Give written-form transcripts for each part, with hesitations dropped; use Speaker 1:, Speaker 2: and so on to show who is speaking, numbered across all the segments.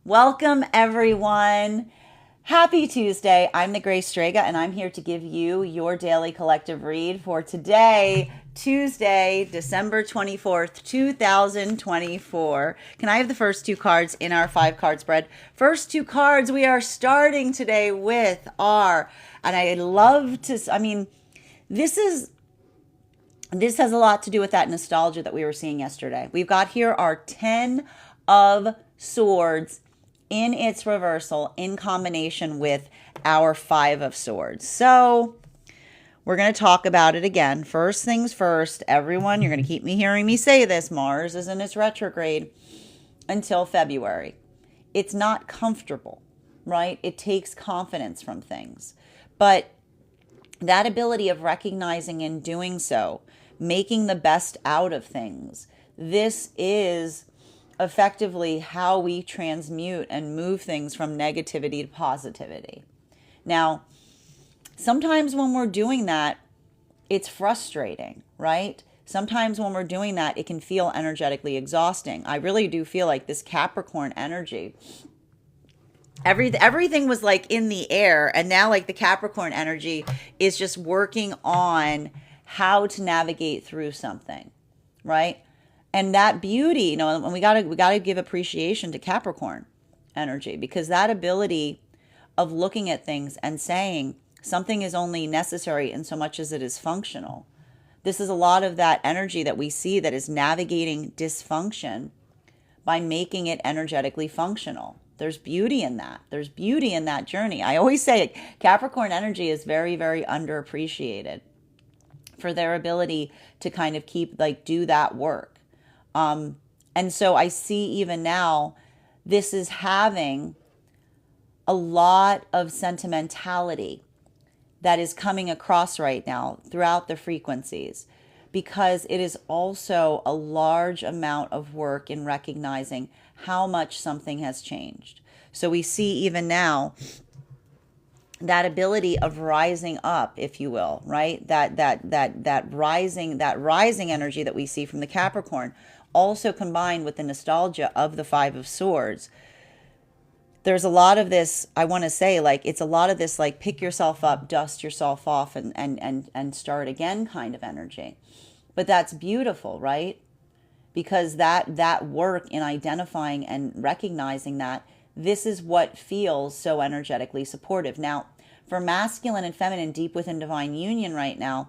Speaker 1: Welcome, everyone. Happy Tuesday. I'm the Grace Strega, and I'm here to give you your daily collective read for today, Tuesday, December 24th, 2024. Can I have the first two cards in our 5-card spread? First two cards we are starting today with are, and I love to, this has a lot to do with that nostalgia that we were seeing yesterday. We've got here our 10 of Swords in its reversal in combination with our 5 of Swords. So we're going to talk about it again. First things first, everyone, you're going to keep hearing me say this. Mars is in its retrograde until February. It's not comfortable, right? It takes confidence from things. But that ability of recognizing and doing so, making the best out of things, this is effectively how we transmute and move things from negativity to positivity. Now, sometimes when we're doing that, it's frustrating, right? Sometimes when we're doing that, it can feel energetically exhausting. I really do feel like this Capricorn energy, everything was like in the air, and now like the Capricorn energy is just working on how to navigate through something, right? And that beauty, and we gotta give appreciation to Capricorn energy, because that ability of looking at things and saying something is only necessary in so much as it is functional. This is a lot of that energy that we see that is navigating dysfunction by making it energetically functional. There's beauty in that. There's beauty in that journey. I always say Capricorn energy is very, very underappreciated for their ability to kind of do that work. And so I see even now, this is having a lot of sentimentality that is coming across right now throughout the frequencies, because it is also a large amount of work in recognizing how much something has changed. So we see even now that ability of rising up, if you will, right? That rising energy that we see from the Capricorn, also combined with the nostalgia of the 5 of Swords. There's a lot of this, I want to say, it's a lot of this pick yourself up, dust yourself off, and start again kind of energy. But that's beautiful, right? Because that work in identifying and recognizing that, this is what feels so energetically supportive. Now, for masculine and feminine deep within divine union right now,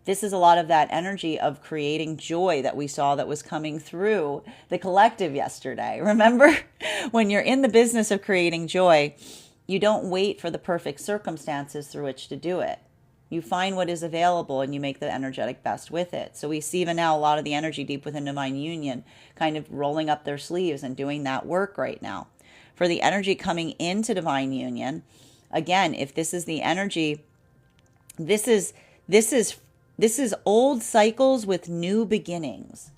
Speaker 1: this is a lot of that energy of creating joy that we saw that was coming through the collective yesterday. Remember, when you're in the business of creating joy, you don't wait for the perfect circumstances through which to do it. You find what is available and you make the energetic best with it. So we see even now a lot of the energy deep within divine union kind of rolling up their sleeves and doing that work right now. For the energy coming into divine union, again, if this is the energy, this is old cycles with new beginnings,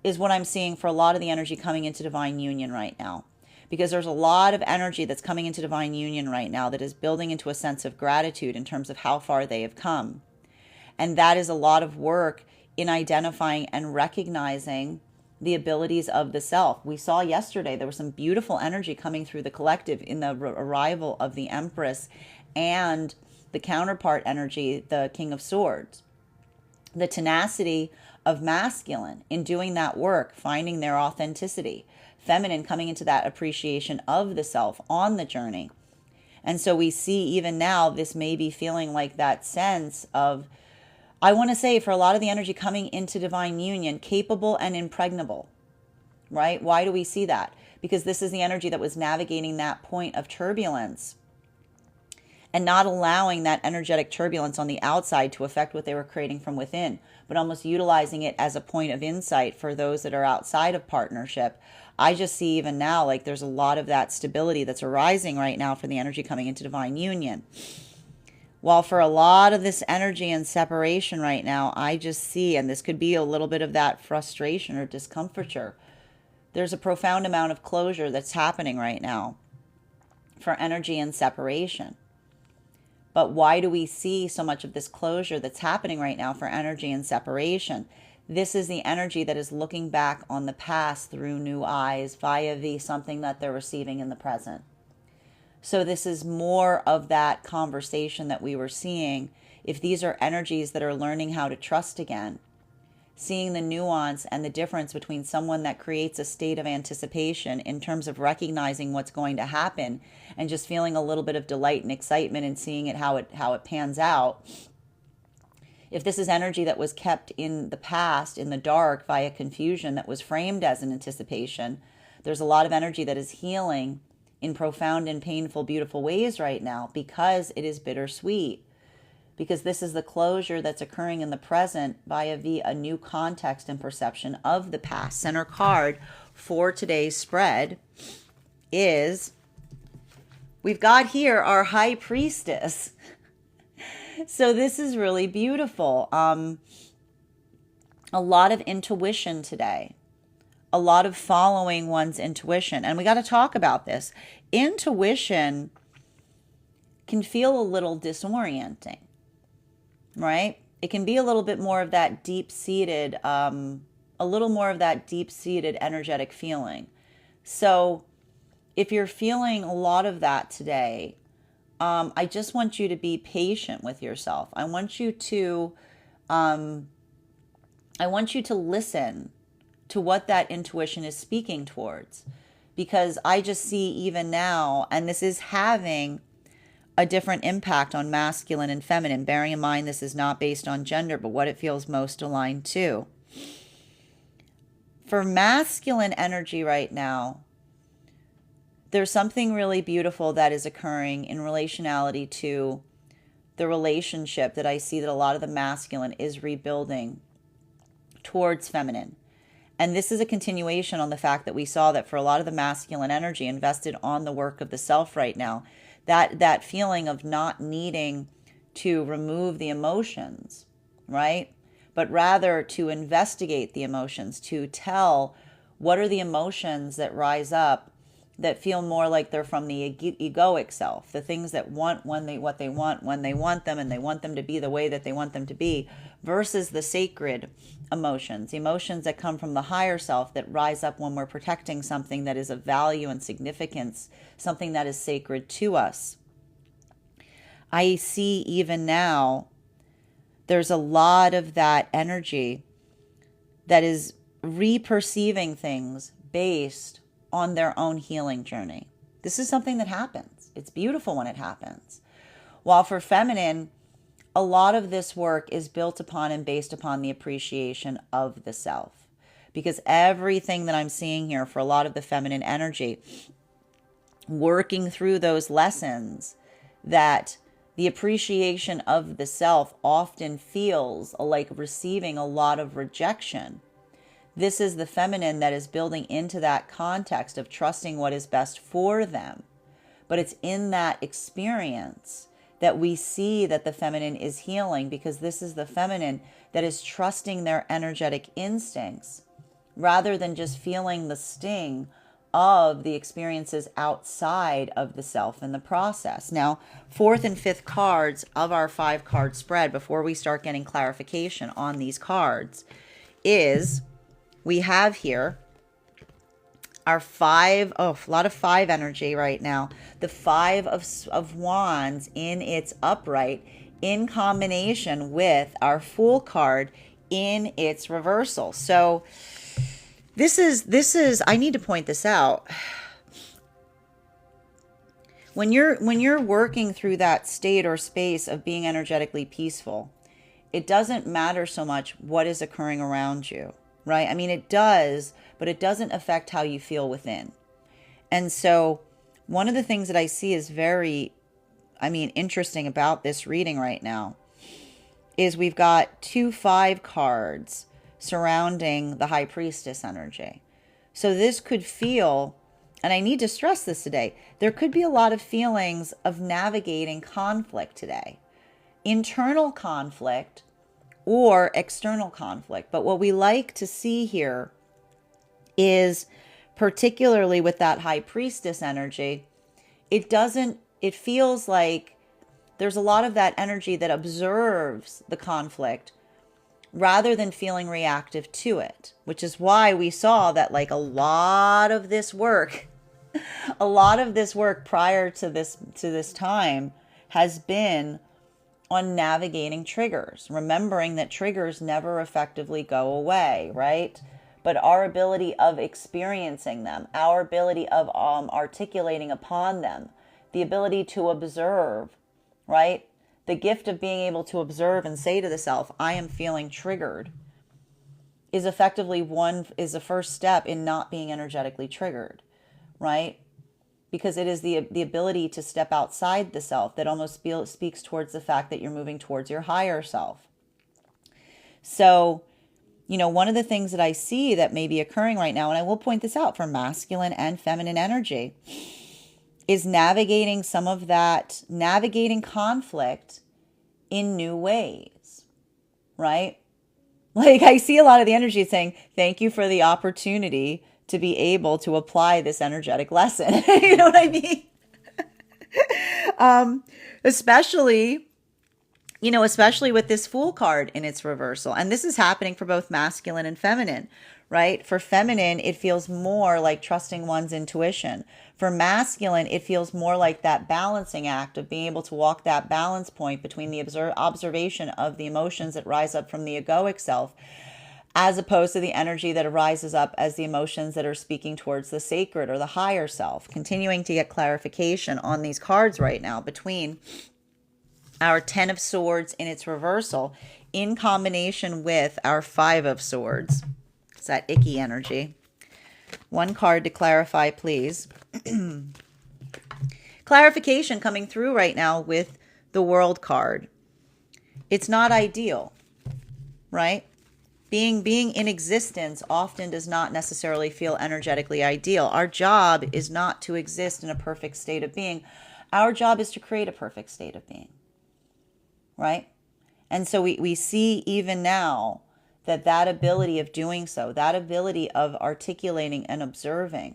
Speaker 1: is what I'm seeing for a lot of the energy coming into divine union right now. Because there's a lot of energy that's coming into divine union right now that is building into a sense of gratitude in terms of how far they have come. And that is a lot of work in identifying and recognizing the abilities of the self. We saw yesterday there was some beautiful energy coming through the collective in the arrival of the Empress and the counterpart energy, the King of Swords. The tenacity of masculine in doing that work, finding their authenticity. Feminine coming into that appreciation of the self on the journey. And so we see even now, this may be feeling like that sense of, I want to say, for a lot of the energy coming into divine union, capable and impregnable, right? Why do we see that? Because this is the energy that was navigating that point of turbulence and not allowing that energetic turbulence on the outside to affect what they were creating from within, but almost utilizing it as a point of insight for those that are outside of partnership. I just see even now, there's a lot of that stability that's arising right now for the energy coming into divine union. While for a lot of this energy and separation right now, I just see, and this could be a little bit of that frustration or discomfiture, there's a profound amount of closure that's happening right now for energy and separation. But why do we see so much of this closure that's happening right now for energy and separation? This is the energy that is looking back on the past through new eyes via something that they're receiving in the present. So this is more of that conversation that we were seeing. If these are energies that are learning how to trust again, seeing the nuance and the difference between someone that creates a state of anticipation in terms of recognizing what's going to happen and just feeling a little bit of delight and excitement and seeing it how it pans out. If this is energy that was kept in the past, in the dark, via confusion that was framed as an anticipation, there's a lot of energy that is healing in profound and painful, beautiful ways right now because it is bittersweet. Because this is the closure that's occurring in the present via a new context and perception of the past. Center card for today's spread is, we've got here our High Priestess. So this is really beautiful. A lot of intuition today. A lot of following one's intuition. And we got to talk about this. Intuition can feel a little disorienting, right? It can be a little bit more of that deep-seated, energetic feeling. So if you're feeling a lot of that today, I just want you to be patient with yourself. I want you to listen to what that intuition is speaking towards, because I just see even now, and this is having a different impact on masculine and feminine, bearing in mind this is not based on gender, but what it feels most aligned to. For masculine energy right now, there's something really beautiful that is occurring in relationality to the relationship that I see that a lot of the masculine is rebuilding towards feminine. And this is a continuation on the fact that we saw that for a lot of the masculine energy invested on the work of the self right now, that feeling of not needing to remove the emotions, right? But rather to investigate the emotions, to tell what are the emotions that rise up that feel more like they're from the egoic self, the things that want what they want when they want them, and they want them to be the way that they want them to be, versus the sacred emotions that come from the higher self that rise up when we're protecting something that is of value and significance, something that is sacred to us. I see even now there's a lot of that energy that is re-perceiving things based on their own healing journey. This is something that happens. It's beautiful when it happens. While for feminine, a lot of this work is built upon and based upon the appreciation of the self. Because everything that I'm seeing here for a lot of the feminine energy, working through those lessons, that the appreciation of the self often feels like receiving a lot of rejection. This is the feminine that is building into that context of trusting what is best for them. But it's in that experience that we see that the feminine is healing, because this is the feminine that is trusting their energetic instincts rather than just feeling the sting of the experiences outside of the self in the process. Now, fourth and fifth cards of our 5-card spread, before we start getting clarification on these cards, is we have here our a lot of 5 energy right now. The 5 of Wands in its upright in combination with our Fool card in its reversal. So this is I need to point this out. When you're working through that state or space of being energetically peaceful, it doesn't matter so much what is occurring around you. Right? I mean, it does, but it doesn't affect how you feel within. And so one of the things that I see is very, interesting about this reading right now is we've got 2 5 cards surrounding the High Priestess energy. So this could feel, and I need to stress this today, there could be a lot of feelings of navigating conflict today. Internal conflict or external conflict. But what we like to see here is, particularly with that High Priestess energy, it feels like there's a lot of that energy that observes the conflict rather than feeling reactive to it, which is why we saw that like a lot of this work prior to this time has been on navigating triggers, remembering that triggers never effectively go away, right? But our ability of experiencing them, our ability of articulating upon them, the ability to observe, right? The gift of being able to observe and say to the self, I am feeling triggered, is effectively the first step in not being energetically triggered, right? Because it is the ability to step outside the self that almost speaks towards the fact that you're moving towards your higher self. So, one of the things that I see that may be occurring right now, and I will point this out for masculine and feminine energy, is navigating navigating conflict in new ways, right? Like I see a lot of the energy saying, thank you for the opportunity to be able to apply this energetic lesson. You know what I mean? Especially with this Fool card in its reversal. And this is happening for both masculine and feminine, right? For feminine, it feels more like trusting one's intuition. For masculine, it feels more like that balancing act of being able to walk that balance point between the observation of the emotions that rise up from the egoic self, as opposed to the energy that arises up as the emotions that are speaking towards the sacred or the higher self. Continuing to get clarification on these cards right now between our 10 of Swords in its reversal in combination with our 5 of Swords. It's that icky energy. One card to clarify, please. Clarification coming through right now with the World card. It's not ideal, right? Being in existence often does not necessarily feel energetically ideal. Our job is not to exist in a perfect state of being. Our job is to create a perfect state of being, right? And so we see even now that ability of doing so, that ability of articulating and observing.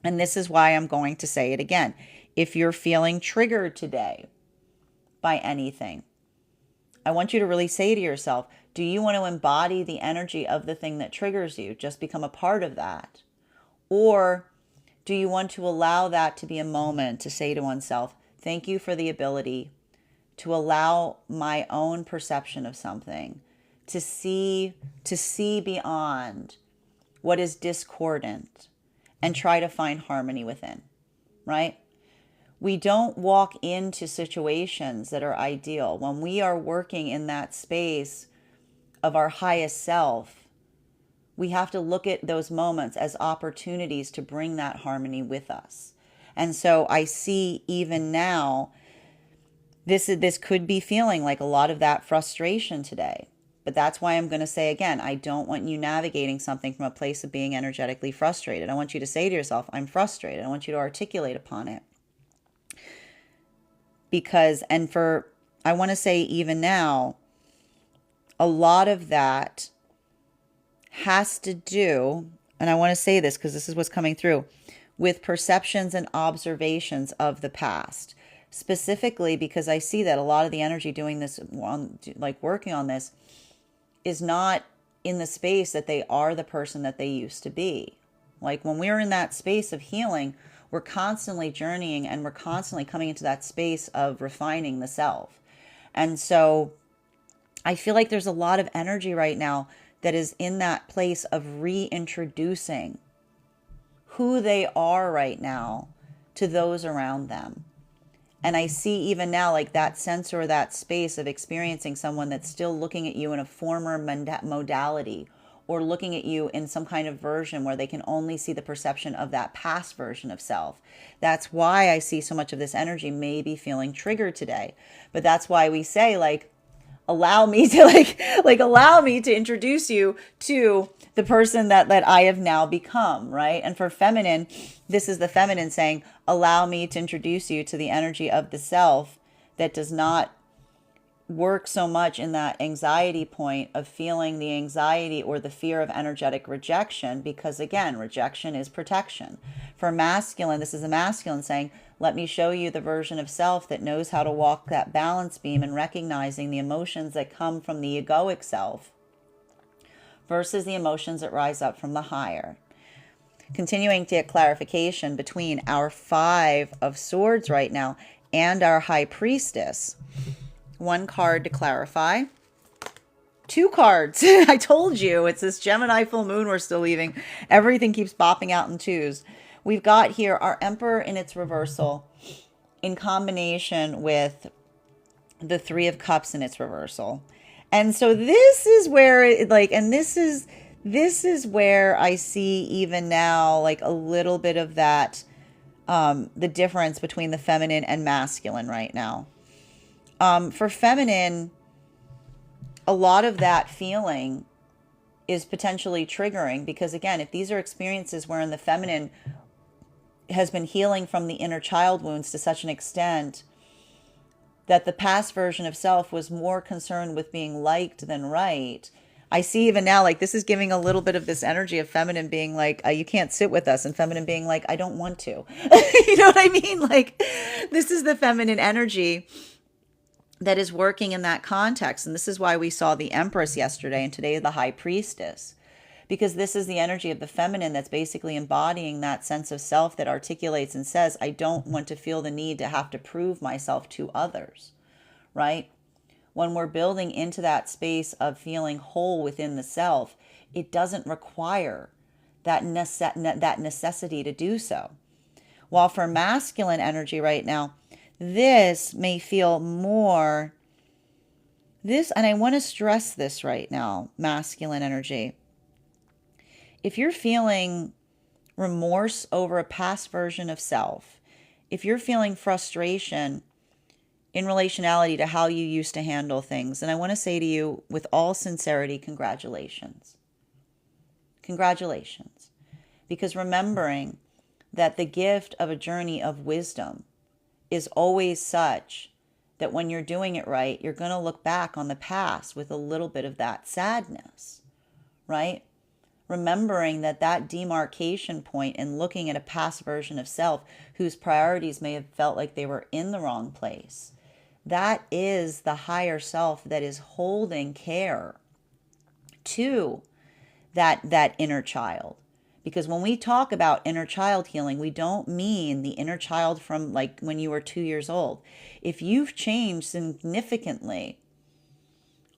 Speaker 1: And this is why I'm going to say it again. If you're feeling triggered today by anything, I want you to really say to yourself, do you want to embody the energy of the thing that triggers you? Just become a part of that? Or do you want to allow that to be a moment to say to oneself, thank you for the ability to allow my own perception of something, to see beyond what is discordant and try to find harmony within, right? We don't walk into situations that are ideal. When we are working in that space of our highest self, we have to look at those moments as opportunities to bring that harmony with us. And so I see even now, this could be feeling like a lot of that frustration today. But that's why I'm going to say again, I don't want you navigating something from a place of being energetically frustrated. I want you to say to yourself, I'm frustrated. I want you to articulate upon it. I want to say even now, a lot of that has to do, and I want to say this because this is what's coming through, with perceptions and observations of the past. Specifically because I see that a lot of the energy doing this, like working on this, is not in the space that they are the person that they used to be. Like when we're in that space of healing, we're constantly journeying and we're constantly coming into that space of refining the self. And so I feel like there's a lot of energy right now that is in that place of reintroducing who they are right now to those around them. And I see even now like that sense or that space of experiencing someone that's still looking at you in a former modality, or looking at you in some kind of version where they can only see the perception of that past version of self. That's why I see so much of this energy may be feeling triggered today. But that's why we say allow me to allow me to introduce you to the person that I have now become, right? And for feminine, this is the feminine saying, allow me to introduce you to the energy of the self that does not work so much in that anxiety point of feeling the anxiety or the fear of energetic rejection, because again, rejection is protection. For masculine, this is a masculine saying, let me show you the version of self that knows how to walk that balance beam and recognizing the emotions that come from the egoic self versus the emotions that rise up from the higher. Continuing to get clarification between our Five of Swords right now and our High Priestess. One card to clarify. Two cards. I told you, it's this Gemini full moon we're still leaving. Everything keeps popping out in twos. We've got here our Emperor in its reversal in combination with the Three of Cups in its reversal. And so this is where this is where I see even now like a little bit of that the difference between the feminine and masculine right now. For feminine, a lot of that feeling is potentially triggering because, again, if these are experiences wherein the feminine has been healing from the inner child wounds to such an extent that the past version of self was more concerned with being liked than right. I see even now, like, this is giving a little bit of this energy of feminine being like, you can't sit with us, and feminine being like, I don't want to. You know what I mean? Like, this is the feminine energy that is working in that context. And this is why we saw the Empress yesterday and today the High Priestess. Because this is the energy of the feminine that's basically embodying that sense of self that articulates and says, I don't want to feel the need to have to prove myself to others, right? When we're building into that space of feeling whole within the self, it doesn't require that necessity to do so. While for masculine energy right now, this may feel more, and I want to stress this right now, masculine energy. If you're feeling remorse over a past version of self, if you're feeling frustration in relationality to how you used to handle things, and I want to say to you with all sincerity, congratulations. Congratulations. Because remembering that the gift of a journey of wisdom is always such that when you're doing it right, you're going to look back on the past with a little bit of that sadness, right? Remembering that demarcation point and looking at a past version of self whose priorities may have felt like they were in the wrong place. That is the higher self that is holding care to that inner child. Because when we talk about inner child healing, we don't mean the inner child from like when you were 2 years old. If you've changed significantly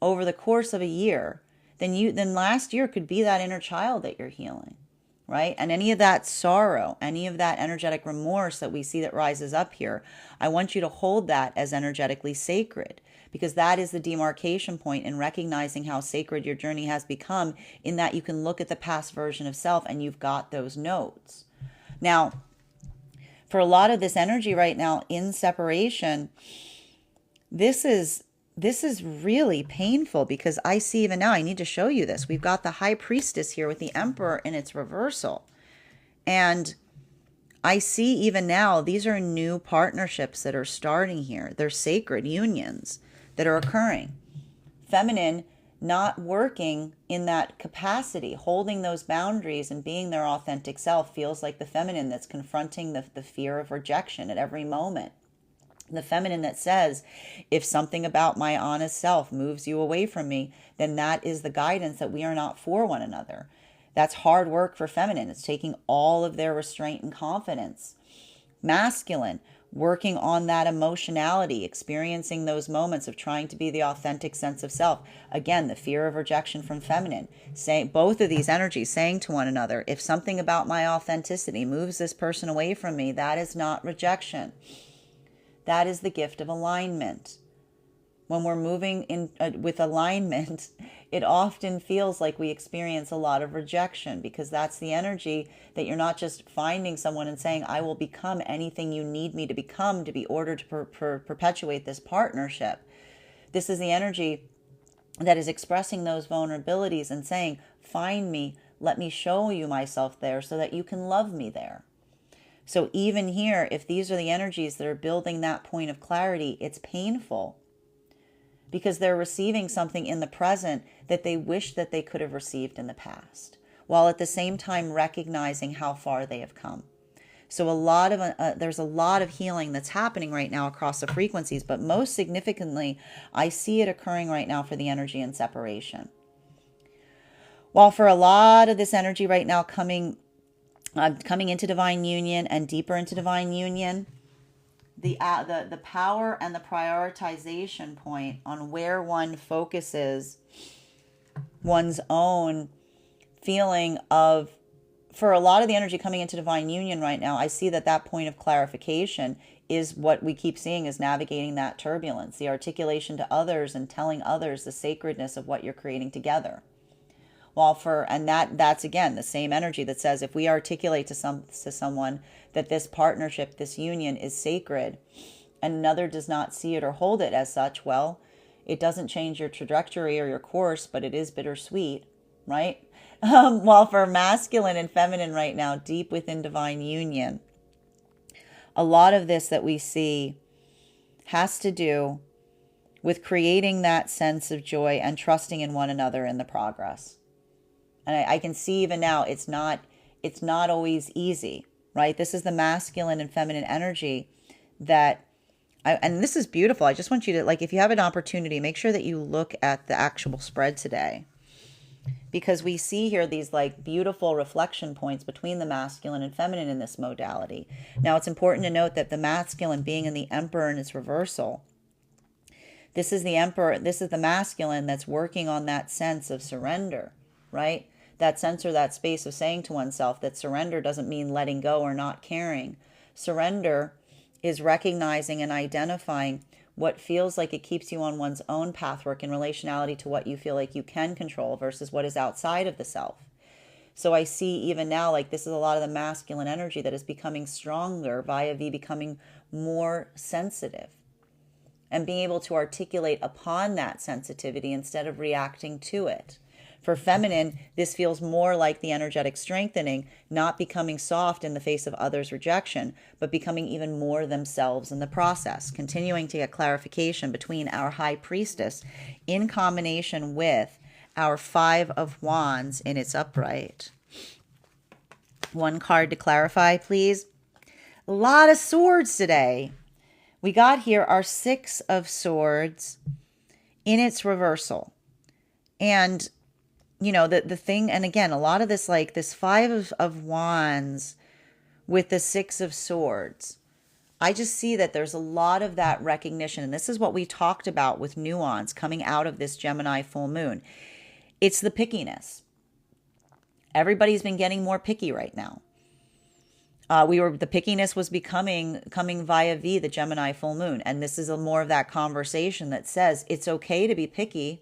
Speaker 1: over the course of a year, then last year could be that inner child that you're healing, right? And any of that sorrow, any of that energetic remorse that we see that rises up here, I want you to hold that as energetically sacred, because that is the demarcation point in recognizing how sacred your journey has become, in that you can look at the past version of self and you've got those notes. Now, for a lot of this energy right now in separation, this is really painful, because I see even now, I need to show you this. We've got the High Priestess here with the Emperor in its reversal. And I see even now, these are new partnerships that are starting here. They're sacred unions that are occurring. Feminine not working in that capacity, holding those boundaries and being their authentic self, feels like the feminine that's confronting the fear of rejection at every moment. The feminine that says, if something about my honest self moves you away from me, then that is the guidance that we are not for one another. That's hard work for feminine. It's taking all of their restraint and confidence. Masculine, working on that emotionality, experiencing those moments of trying to be the authentic sense of self. Again, the fear of rejection from feminine. Saying both of these energies, saying to one another, if something about my authenticity moves this person away from me, that is not rejection. That is the gift of alignment. When we're moving in with alignment, it often feels like we experience a lot of rejection, because that's the energy that you're not just finding someone and saying, I will become anything you need me to become to be ordered to perpetuate this partnership. This is the energy that is expressing those vulnerabilities and saying, find me, let me show you myself there so that you can love me there. So even here, if these are the energies that are building that point of clarity, it's painful. because they're receiving something in the present that they wish that they could have received in the past, while at the same time recognizing how far they have come. So there's a lot of healing that's happening right now across the frequencies, but most significantly, I see it occurring right now for the energy in separation. While for a lot of this energy right now coming into divine union and deeper into divine union, the power and the prioritization point on where one focuses one's own feeling of, for a lot of the energy coming into divine union right now, I see that point of clarification is what we keep seeing is navigating that turbulence, the articulation to others and telling others the sacredness of what you're creating together. That's again the same energy that says if we articulate to someone that this partnership, this union is sacred, and another does not see it or hold it as such, well, it doesn't change your trajectory or your course, but it is bittersweet, right? While for masculine and feminine right now, deep within divine union, a lot of this that we see has to do with creating that sense of joy and trusting in one another in the progress. And I can see even now it's not always easy, right? This is the masculine and feminine energy and this is beautiful. I just want you to, like, if you have an opportunity, make sure that you look at the actual spread today. Because we see here these like beautiful reflection points between the masculine and feminine in this modality. Now, it's important to note that the masculine being in the Emperor in its reversal, this is the Emperor, this is the masculine that's working on that sense of surrender, right? That sense or that space of saying to oneself that surrender doesn't mean letting go or not caring. Surrender is recognizing and identifying what feels like it keeps you on one's own pathwork in relationality to what you feel like you can control versus what is outside of the self. So I see even now, like, this is a lot of the masculine energy that is becoming stronger via becoming more sensitive and being able to articulate upon that sensitivity instead of reacting to it. For feminine, this feels more like the energetic strengthening, not becoming soft in the face of others' rejection, but becoming even more themselves in the process, continuing to get clarification between our high priestess in combination with our 5 of wands in its upright. One card to clarify, please. A lot of swords today. We got here our 6 of swords in its reversal. And you know, the thing, and again, a lot of this, like this 5 of wands with the 6 of swords, I just see that there's a lot of that recognition. And this is what we talked about with nuance coming out of this Gemini full moon. It's the pickiness. Everybody's been getting more picky right now. The pickiness was coming via the Gemini full moon. And this is more of that conversation that says it's okay to be picky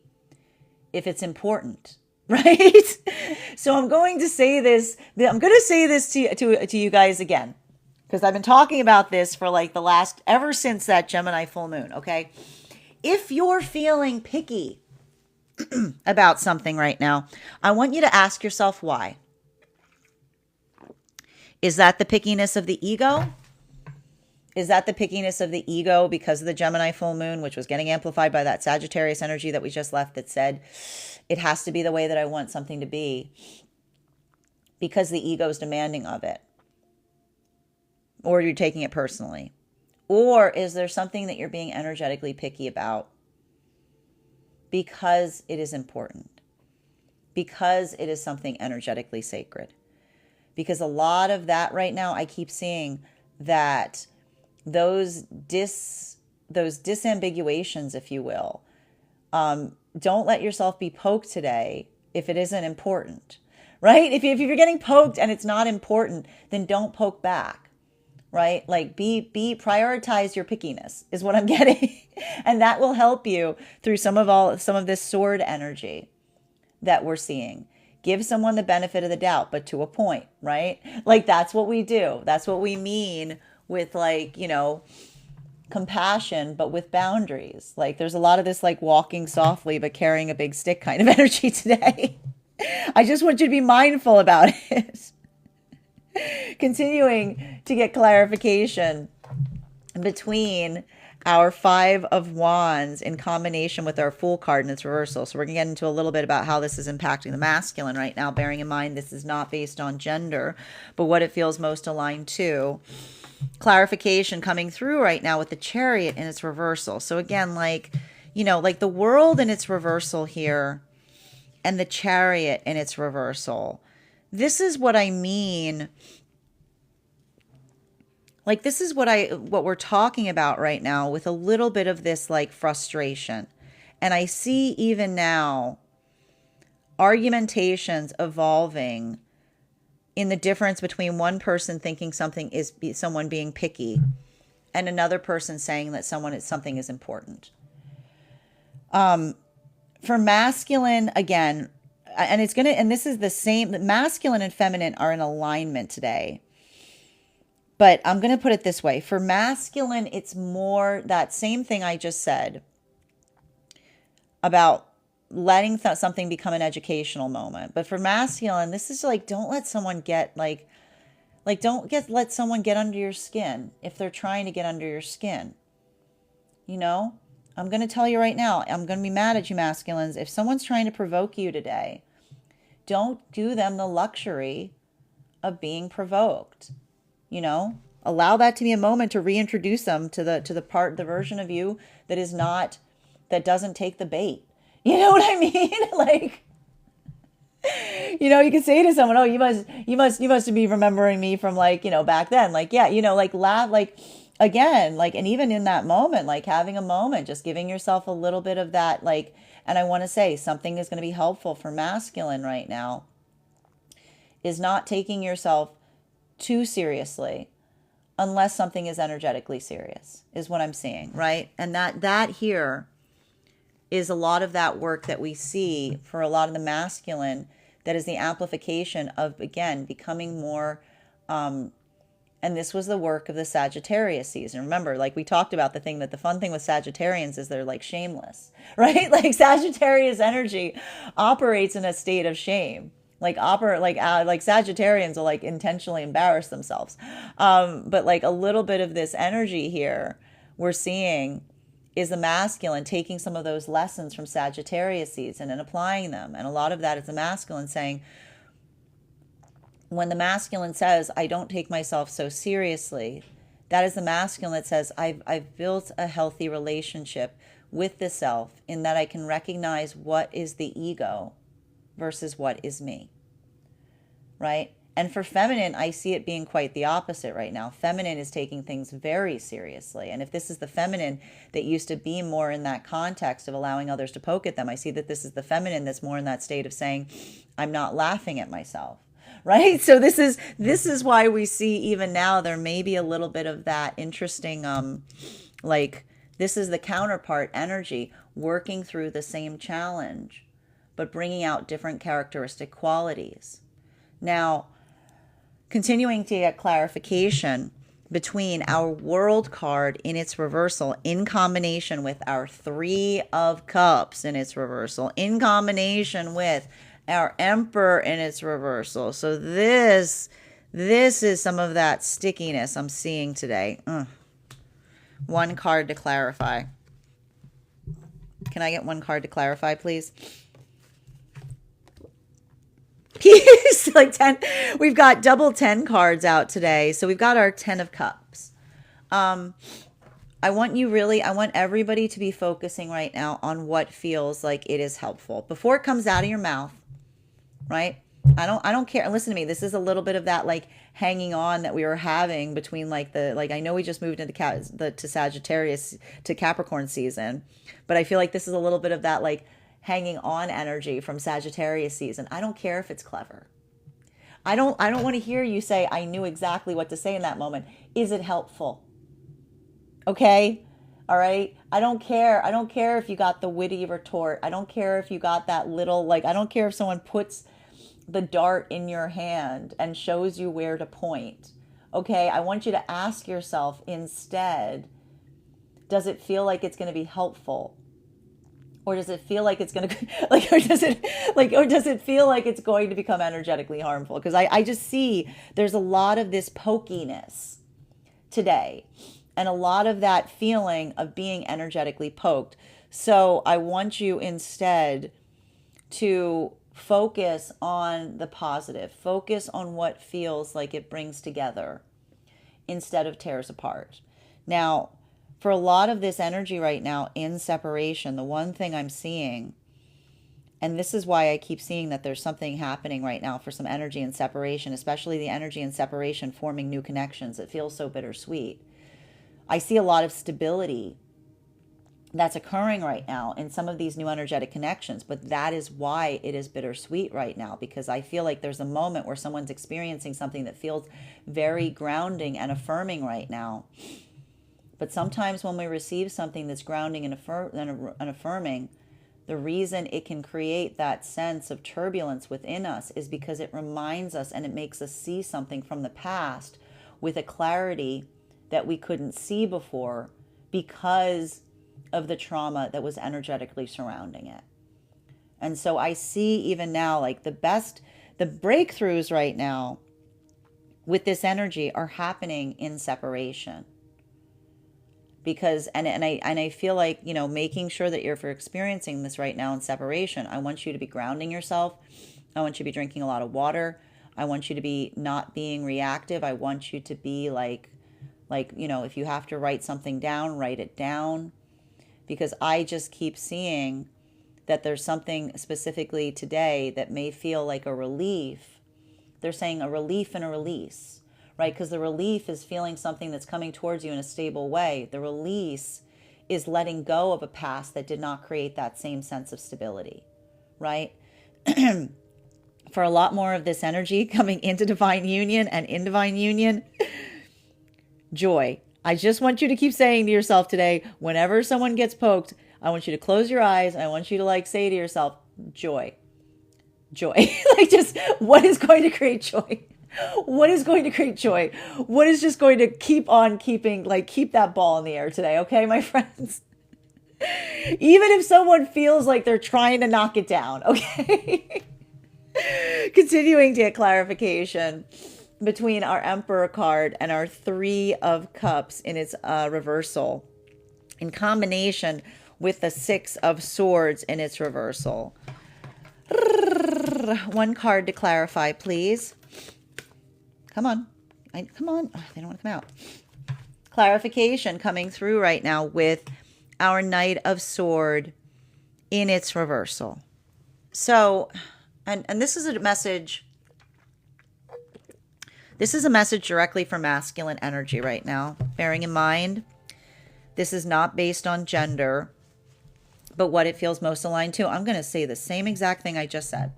Speaker 1: if it's important. Right? So I'm going to say this to you guys again, because I've been talking about this for like ever since that Gemini full moon, okay? If you're feeling picky about something right now, I want you to ask yourself why. Is that the pickiness of the ego? Is that the pickiness of the ego because of the Gemini full moon, which was getting amplified by that Sagittarius energy that we just left that said, it has to be the way that I want something to be because the ego is demanding of it? Or you're taking it personally? Or is there something that you're being energetically picky about because it is important? Because it is something energetically sacred? Because a lot of that right now, I keep seeing that those disambiguations, if you will, don't let yourself be poked today if it isn't important, right? If you're getting poked and it's not important, then don't poke back, right? Like prioritize your pickiness is what I'm getting. And that will help you through some of this sword energy that we're seeing. Give someone the benefit of the doubt, but to a point, right? Like that's what we do. That's what we mean with compassion, but with boundaries. Like there's a lot of this like walking softly, but carrying a big stick kind of energy today. I just want you to be mindful about it. Continuing to get clarification between our Five of Wands in combination with our Fool card in its reversal. So we're going to get into a little bit about how this is impacting the masculine right now, bearing in mind this is not based on gender, but what it feels most aligned to. Clarification coming through right now with the Chariot in its reversal. So again, like, you know, like the World in its reversal here and the Chariot in its reversal. This is what I mean. Like, this is what we're talking about right now with a little bit of this like frustration. And I see even now argumentations evolving in the difference between one person thinking something is someone being picky and another person saying that something is important. For masculine, again, and this is the same, masculine and feminine are in alignment today. But I'm going to put it this way. For masculine, it's more that same thing I just said about letting something become an educational moment. But for masculine, this is like, don't let someone get let someone get under your skin if they're trying to get under your skin. You know, I'm going to tell you right now, I'm going to be mad at you masculines. If someone's trying to provoke you today, don't do them the luxury of being provoked. You know, allow that to be a moment to reintroduce them to the version of you that doesn't take the bait. You know what I mean? Like, you know, you can say to someone, "Oh, you must be remembering me from like, you know, back then." Like, yeah, you know, like laugh, like again, like, and even in that moment, like having a moment, just giving yourself a little bit of that, like, and I want to say something is going to be helpful for masculine right now is not taking yourself too seriously unless something is energetically serious is what I'm seeing, right? And that here is a lot of that work that we see for a lot of the masculine, that is the amplification of, again, becoming more, and this was the work of the Sagittarius season. Remember, like we talked about the fun thing with Sagittarians is they're like shameless, right? Like Sagittarius energy operates in a state of shame. Like Sagittarians will like intentionally embarrass themselves. But like a little bit of this energy here we're seeing is the masculine taking some of those lessons from Sagittarius season and applying them. And a lot of that is the masculine saying, when the masculine says, I don't take myself so seriously, that is the masculine that says, I've built a healthy relationship with the self in that I can recognize what is the ego versus what is me, right? And for feminine, I see it being quite the opposite right now. Feminine is taking things very seriously. And if this is the feminine that used to be more in that context of allowing others to poke at them, I see that this is the feminine that's more in that state of saying, I'm not laughing at myself, right? So this is why we see even now there may be a little bit of that interesting, like this is the counterpart energy working through the same challenge, but bringing out different characteristic qualities. Now, continuing to get clarification between our World card in its reversal in combination with our Three of Cups in its reversal, in combination with our Emperor in its reversal. So this is some of that stickiness I'm seeing today. One card to clarify. Can I get one card to clarify, please? Peace. Like 10. We've got double 10 cards out today. So we've got our 10 of Cups. I want everybody to be focusing right now on what feels like it is helpful before it comes out of your mouth, right? I don't care. Listen to me. This is a little bit of that like hanging on that we were having between like I know we just moved into to Sagittarius to Capricorn season, but I feel like this is a little bit of that like hanging on energy from Sagittarius season. I don't care if it's clever. I don't want to hear you say, I knew exactly what to say in that moment. Is it helpful? Okay. All right. I don't care. I don't care if you got the witty retort. I don't care if you got that little, like, I don't care if someone puts the dart in your hand and shows you where to point. Okay. I want you to ask yourself instead, does it feel like it's going to be helpful? Or does it feel like it's going to or does it feel like it's going to become energetically harmful? Because I just see there's a lot of this pokiness today. and a lot of that feeling of being energetically poked. So I want you instead to focus on the positive, focus on what feels like it brings together instead of tears apart. Now, for a lot of this energy right now in separation, the one thing I'm seeing, and this is why I keep seeing that there's something happening right now for some energy in separation, especially the energy in separation forming new connections. It feels so bittersweet. I see a lot of stability that's occurring right now in some of these new energetic connections, but that is why it is bittersweet right now, because I feel like there's a moment where someone's experiencing something that feels very grounding and affirming right now. But sometimes when we receive something that's grounding and affirming, the reason it can create that sense of turbulence within us is because it reminds us and it makes us see something from the past with a clarity that we couldn't see before because of the trauma that was energetically surrounding it. And so I see even now, like the breakthroughs right now with this energy are happening in separation. Because, and I feel like, making sure that you're experiencing this right now in separation, I want you to be grounding yourself. I want you to be drinking a lot of water. I want you to be not being reactive. I want you to be like, if you have to write something down, write it down. Because I just keep seeing that there's something specifically today that may feel like a relief. They're saying a relief and a release, right? Because the relief is feeling something that's coming towards you in a stable way. The release is letting go of a past that did not create that same sense of stability, right? For a lot more of this energy coming into divine union and in divine union, joy. I just want you to keep saying to yourself today, whenever someone gets poked, I want you to close your eyes. I want you to say to yourself, joy, joy. Just what is going to create joy? What is going to create joy? What is just going to keep on keeping, keep that ball in the air today? Okay, my friends? Even if someone feels like they're trying to knock it down, okay? Continuing to get clarification between our Emperor card and our Three of Cups in its reversal, in combination with the Six of Swords in its reversal. One card to clarify, please. Come on. Come on. Oh, they don't want to come out. Clarification coming through right now with our Knight of Sword in its reversal. So, and this is a message. This is a message directly for masculine energy right now. Bearing in mind, this is not based on gender, but what it feels most aligned to. I'm going to say the same exact thing I just said.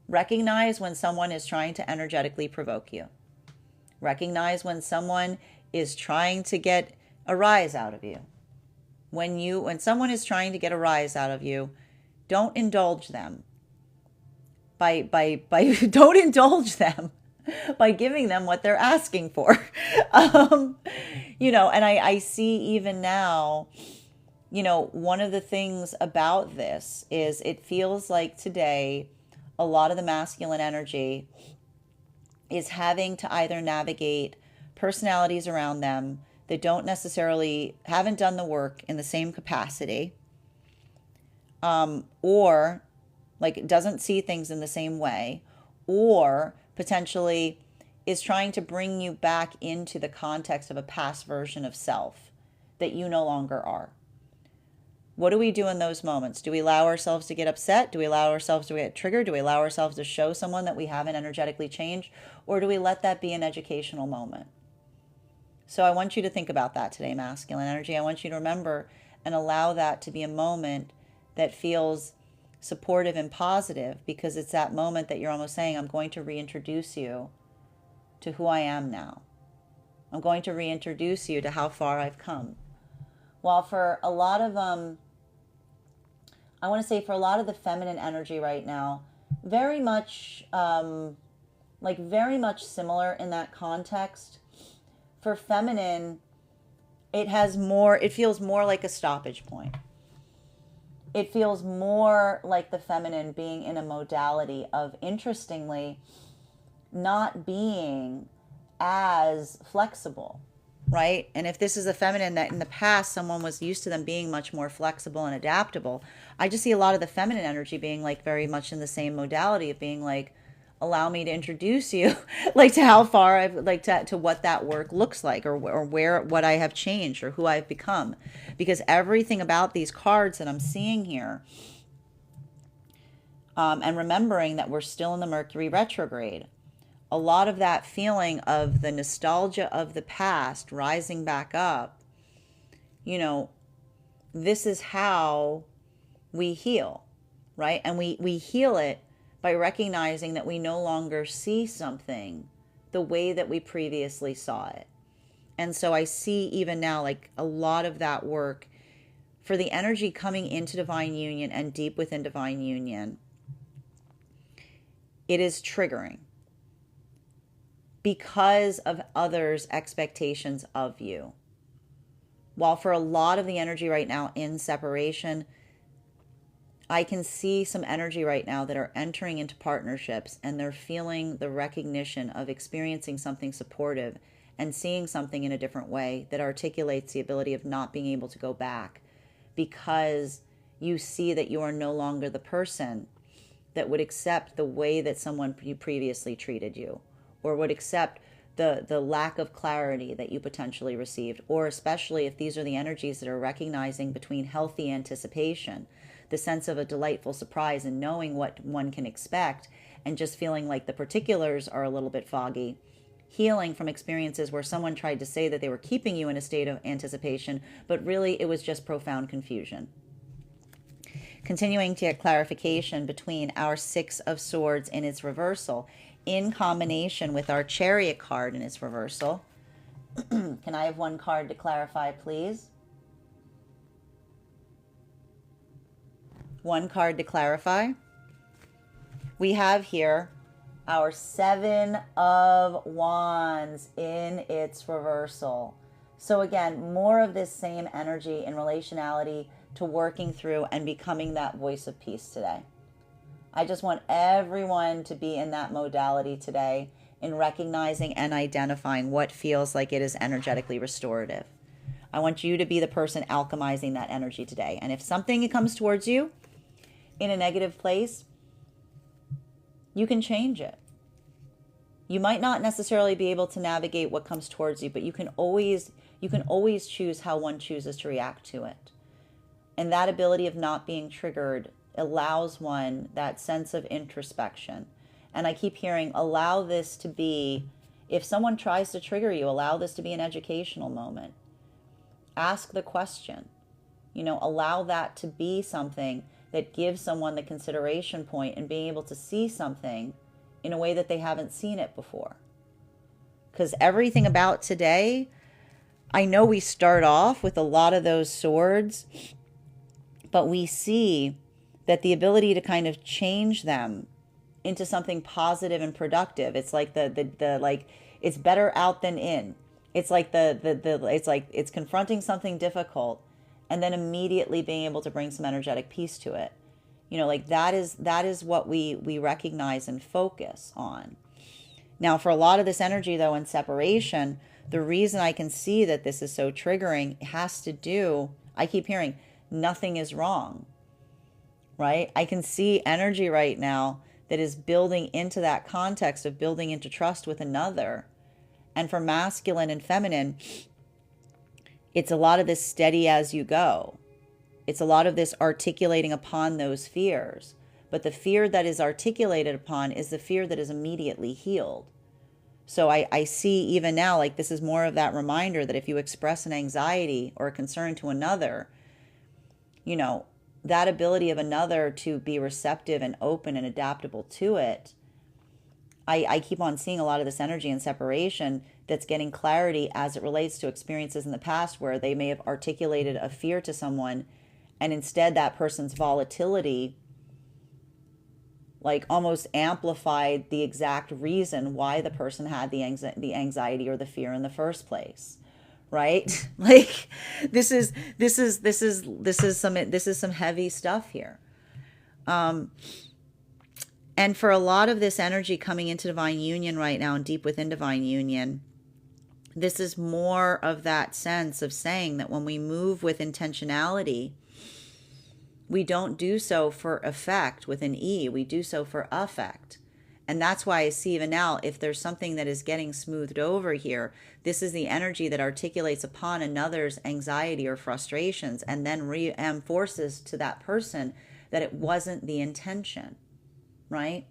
Speaker 1: Recognize when someone is trying to energetically provoke you. Recognize when someone is trying to get a rise out of you. When someone is trying to get a rise out of you, don't indulge them. Don't indulge them by giving them what they're asking for. And I see even now, one of the things about this is it feels like today a lot of the masculine energy is having to either navigate personalities around them that don't necessarily haven't done the work in the same capacity, or doesn't see things in the same way, or potentially is trying to bring you back into the context of a past version of self that you no longer are. What do we do in those moments? Do we allow ourselves to get upset? Do we allow ourselves to get triggered? Do we allow ourselves to show someone that we haven't energetically changed? Or do we let that be an educational moment? So I want you to think about that today, masculine energy. I want you to remember and allow that to be a moment that feels supportive and positive, because it's that moment that you're almost saying, I'm going to reintroduce you to who I am now. I'm going to reintroduce you to how far I've come. While for a lot of, I want to say for a lot of the feminine energy right now, very much, very much similar in that context. For feminine, it feels more like a stoppage point. It feels more like the feminine being in a modality of, interestingly, not being as flexible. right? And if this is a feminine that in the past someone was used to them being much more flexible and adaptable, I just see a lot of the feminine energy being like very much in the same modality of being like, allow me to introduce you like to how far I've like to what that work looks like, or where what I have changed or who I've become. Because everything about these cards that I'm seeing here, and remembering that we're still in the Mercury retrograde, a lot of that feeling of the nostalgia of the past rising back up, you know, this is how we heal, right? And we heal it by recognizing that we no longer see something the way that we previously saw it. And so I see even now like a lot of that work for the energy coming into divine union and deep within divine union. It is triggering because of others' expectations of you. While for a lot of the energy right now in separation, I can see some energy right now that are entering into partnerships and they're feeling the recognition of experiencing something supportive and seeing something in a different way that articulates the ability of not being able to go back, because you see that you are no longer the person that would accept the way that someone previously treated you, or would accept the lack of clarity that you potentially received, or especially if these are the energies that are recognizing between healthy anticipation, the sense of a delightful surprise and knowing what one can expect, and just feeling like the particulars are a little bit foggy, healing from experiences where someone tried to say that they were keeping you in a state of anticipation, but really it was just profound confusion. Continuing to get clarification between our Six of Swords in its reversal in combination with our Chariot card in its reversal. Can I have one card to clarify, please? One card to clarify. We have here our Seven of Wands in its reversal. So again, more of this same energy in relationality to working through and becoming that voice of peace today. I just want everyone to be in that modality today, in recognizing and identifying what feels like it is energetically restorative. I want you to be the person alchemizing that energy today. And if something comes towards you in a negative place, you can change it. You might not necessarily be able to navigate what comes towards you, but you can always choose how one chooses to react to it. And that ability of not being triggered allows one that sense of introspection. And I keep hearing, allow this to be, if someone tries to trigger you, allow this to be an educational moment. Ask the question. Allow that to be something that gives someone the consideration point and being able to see something in a way that they haven't seen it before. Because everything about today, I know we start off with a lot of those swords, but we see that the ability to kind of change them into something positive and productive. It's like the like it's better out than in. It's like it's confronting something difficult and then immediately being able to bring some energetic peace to it. Like that is what we recognize and focus on. Now, for a lot of this energy though in separation, the reason I can see that this is so triggering has to do, I keep hearing, nothing is wrong, right? I can see energy right now that is building into that context of building into trust with another. And for masculine and feminine, it's a lot of this steady as you go. It's a lot of this articulating upon those fears. But the fear that is articulated upon is the fear that is immediately healed. So I see even now, like this is more of that reminder that if you express an anxiety or a concern to another, that ability of another to be receptive and open and adaptable to it, I keep on seeing a lot of this energy and separation that's getting clarity as it relates to experiences in the past where they may have articulated a fear to someone, and instead that person's volatility like almost amplified the exact reason why the person had the anxiety or the fear in the first place. Right? Like this is some heavy stuff here. And for a lot of this energy coming into divine union right now and deep within divine union, This is more of that sense of saying that when we move with intentionality, we don't do so for effect with an E, we do so for effect. And that's why I see even now, if there's something that is getting smoothed over here, this is the energy that articulates upon another's anxiety or frustrations and then reinforces to that person that it wasn't the intention, right?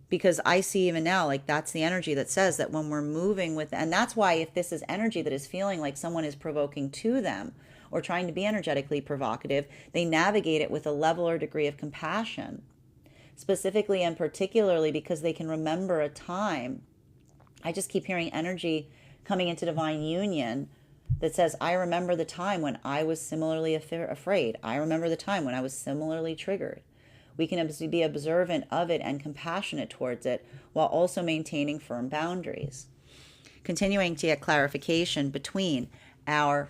Speaker 1: Because I see even now, like that's the energy that says that when we're moving with, and that's why if this is energy that is feeling like someone is provoking to them or trying to be energetically provocative, they navigate it with a level or degree of compassion, specifically and particularly because they can remember a time. I just keep hearing energy coming into divine union that says, I remember the time when I was similarly afraid. I remember the time when I was similarly triggered. We can be observant of it and compassionate towards it while also maintaining firm boundaries. Continuing to get clarification between our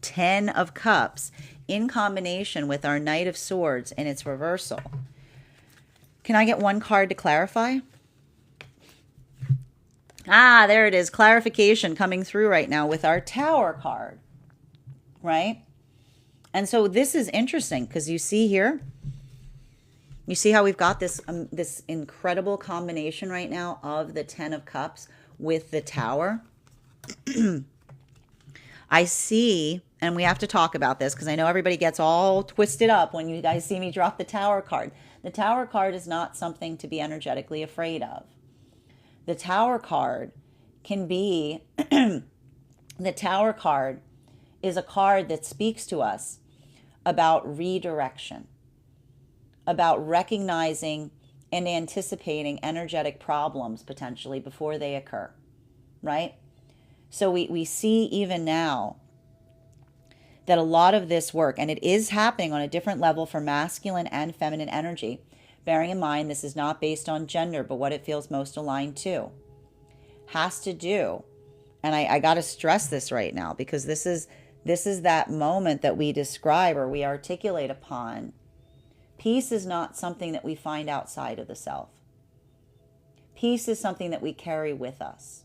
Speaker 1: 10 of Cups in combination with our Knight of Swords in its reversal. Can I get one card to clarify? Ah, there it is. Clarification coming through right now with our Tower card, right? And so this is interesting because you see here, you see how we've got this this incredible combination right now of the 10 of Cups with the Tower. I see, and we have to talk about this because I know everybody gets all twisted up when you guys see me drop the Tower card. The Tower card is not something to be energetically afraid of. The Tower card can be, the Tower card is a card that speaks to us about redirection, about recognizing and anticipating energetic problems potentially before they occur, right? So we see even now that a lot of this work, and it is happening on a different level for masculine and feminine energy, bearing in mind this is not based on gender, but what it feels most aligned to, has to do, and I got to stress this right now because this is that moment that we describe or we articulate upon. Peace is not something that we find outside of the self. Peace is something that we carry with us.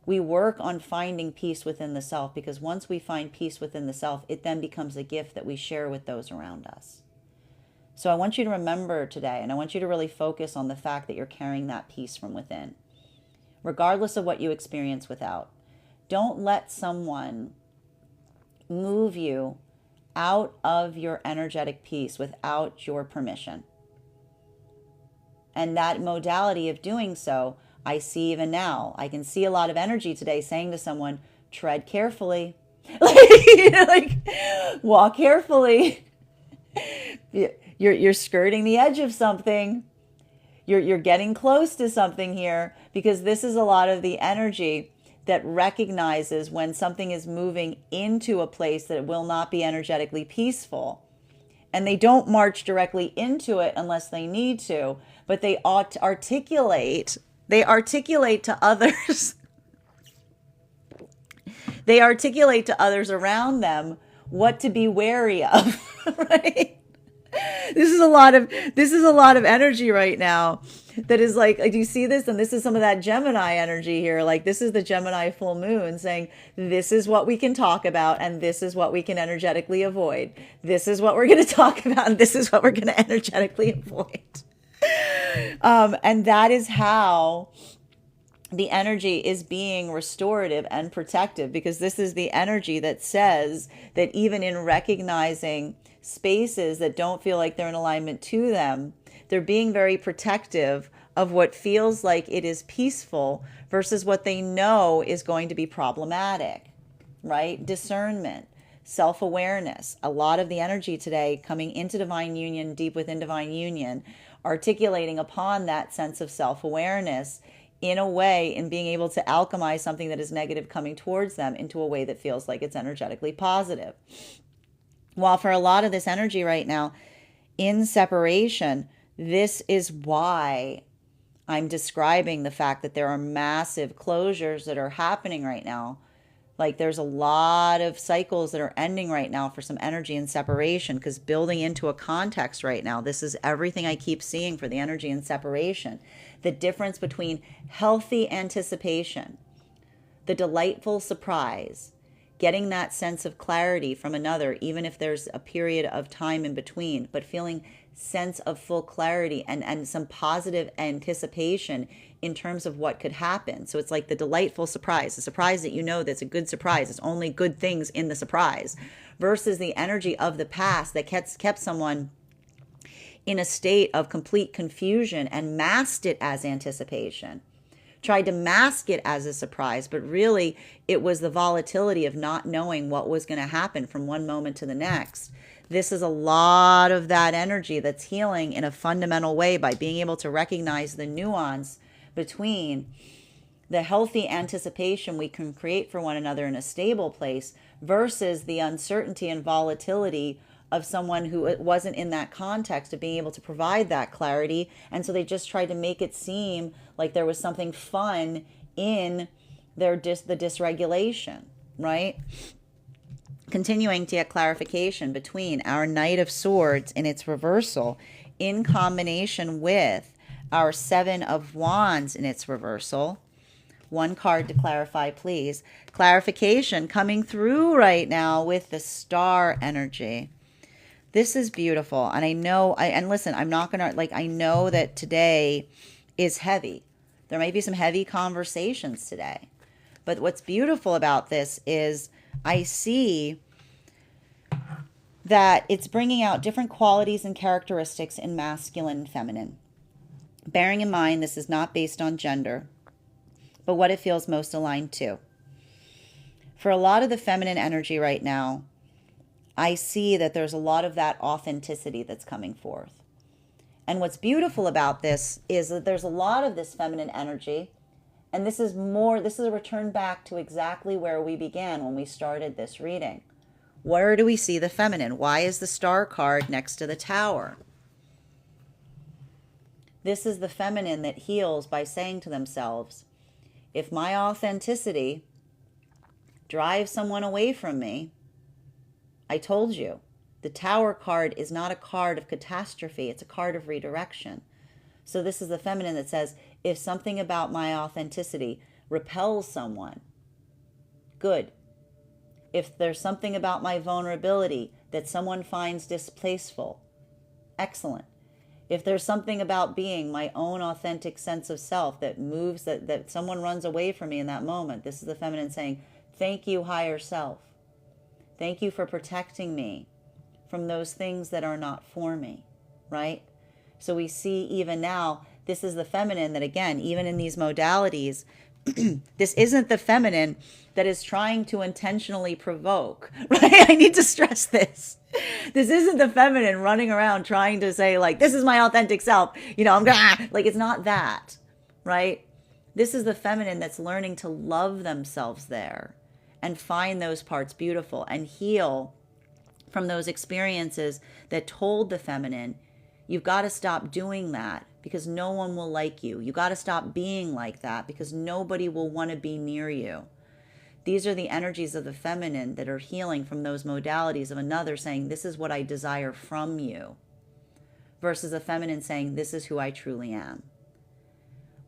Speaker 1: We work on finding peace within the self because once we find peace within the self, it then becomes a gift that we share with those around us. So I want you to remember today, and I want you to really focus on the fact that you're carrying that peace from within, regardless of what you experience without. Don't let someone move you out of your energetic peace without your permission. And that modality of doing so, I see even now. I can see a lot of energy today saying to someone, tread carefully. like walk carefully. You're skirting the edge of something. You're getting close to something here because this is a lot of the energy that recognizes when something is moving into a place that it will not be energetically peaceful. And they don't march directly into it unless they need to, but they ought to articulate. They articulate to others. They articulate to others around them what to be wary of, right? This is a lot of energy right now that is like, do you see this? And this is some of that Gemini energy here. Like this is the Gemini full moon saying, this is what we can talk about and this is what we can energetically avoid. This is what we're going to talk about and this is what we're going to energetically avoid. And that is how the energy is being restorative and protective, because this is the energy that says that even in recognizing spaces that don't feel like they're in alignment to them, they're being very protective of what feels like it is peaceful versus what they know is going to be problematic, right? Discernment, self-awareness. A lot of the energy today coming into divine union, deep within divine union, articulating upon that sense of self-awareness in a way, in being able to alchemize something that is negative coming towards them into a way that feels like it's energetically positive. While for a lot of this energy right now in separation, this is why I'm describing the fact that there are massive closures that are happening right now. Like there's a lot of cycles that are ending right now for some energy and separation, because building into a context right now, this is everything I keep seeing for the energy and separation. The difference between healthy anticipation, the delightful surprise, getting that sense of clarity from another, even if there's a period of time in between, but feeling sense of full clarity and some positive anticipation in terms of what could happen. So it's like the delightful surprise, the surprise that you know that's a good surprise. It's only good things in the surprise, versus the energy of the past that kept someone in a state of complete confusion and masked it as anticipation. Tried to mask it as a surprise, but really it was the volatility of not knowing what was going to happen from one moment to the next. This is a lot of that energy that's healing in a fundamental way by being able to recognize the nuance between the healthy anticipation we can create for one another in a stable place versus the uncertainty and volatility of someone who wasn't in that context of being able to provide that clarity. And so they just tried to make it seem like there was something fun in the dysregulation, right? Continuing to get clarification between our Knight of Swords in its reversal in combination with our Seven of Wands in its reversal. One card to clarify, please. Clarification coming through right now with the Star energy. This is beautiful. And I know, and listen, I'm not going to, I know that today is heavy. There may be some heavy conversations today. But what's beautiful about this is I see that it's bringing out different qualities and characteristics in masculine and feminine. Bearing in mind, this is not based on gender, but what it feels most aligned to. For a lot of the feminine energy right now, I see that there's a lot of that authenticity that's coming forth. And what's beautiful about this is that there's a lot of this feminine energy, and this is a return back to exactly where we began when we started this reading. Where do we see the feminine? Why is the Star card next to the Tower? This is the feminine that heals by saying to themselves, if my authenticity drives someone away from me, I told you, the Tower card is not a card of catastrophe. It's a card of redirection. So this is the feminine that says, if something about my authenticity repels someone, good. If there's something about my vulnerability that someone finds distasteful, excellent. If there's something about being my own authentic sense of self that moves, that someone runs away from me in that moment, this is the feminine saying, thank you, higher self. Thank you for protecting me from those things that are not for me, right? So we see even now, this is the feminine that, again, even in these modalities, this isn't the feminine that is trying to intentionally provoke, right? I need to stress this. This isn't the feminine running around trying to say, this is my authentic self. I'm gonna, it's not that, right? This is the feminine that's learning to love themselves there and find those parts beautiful and heal from those experiences that told the feminine, you've got to stop doing that because no one will like you. You got to stop being like that because nobody will want to be near you. These are the energies of the feminine that are healing from those modalities of another saying, this is what I desire from you, versus a feminine saying, this is who I truly am.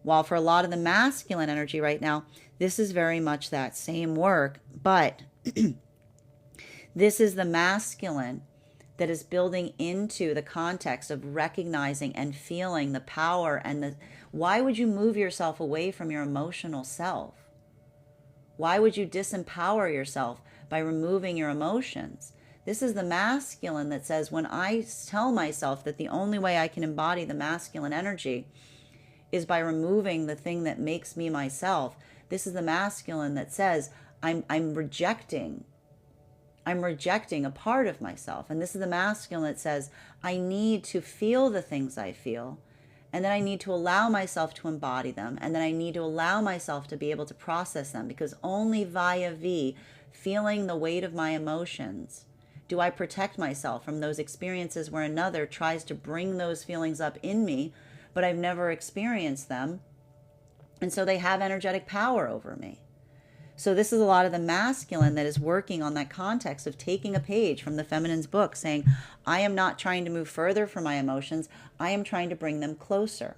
Speaker 1: While for a lot of the masculine energy right now, this is very much that same work, but this is the masculine that is building into the context of recognizing and feeling the power and why would you move yourself away from your emotional self? Why would you disempower yourself by removing your emotions? This is the masculine that says, when I tell myself that the only way I can embody the masculine energy is by removing the thing that makes me myself. This is the masculine that says, I'm rejecting a part of myself. And this is the masculine that says, I need to feel the things I feel. And then I need to allow myself to embody them. And then I need to allow myself to be able to process them. Because only via feeling the weight of my emotions, do I protect myself from those experiences where another tries to bring those feelings up in me, but I've never experienced them. And so they have energetic power over me. So this is a lot of the masculine that is working on that context of taking a page from the feminine's book saying, I am not trying to move further from my emotions. I am trying to bring them closer.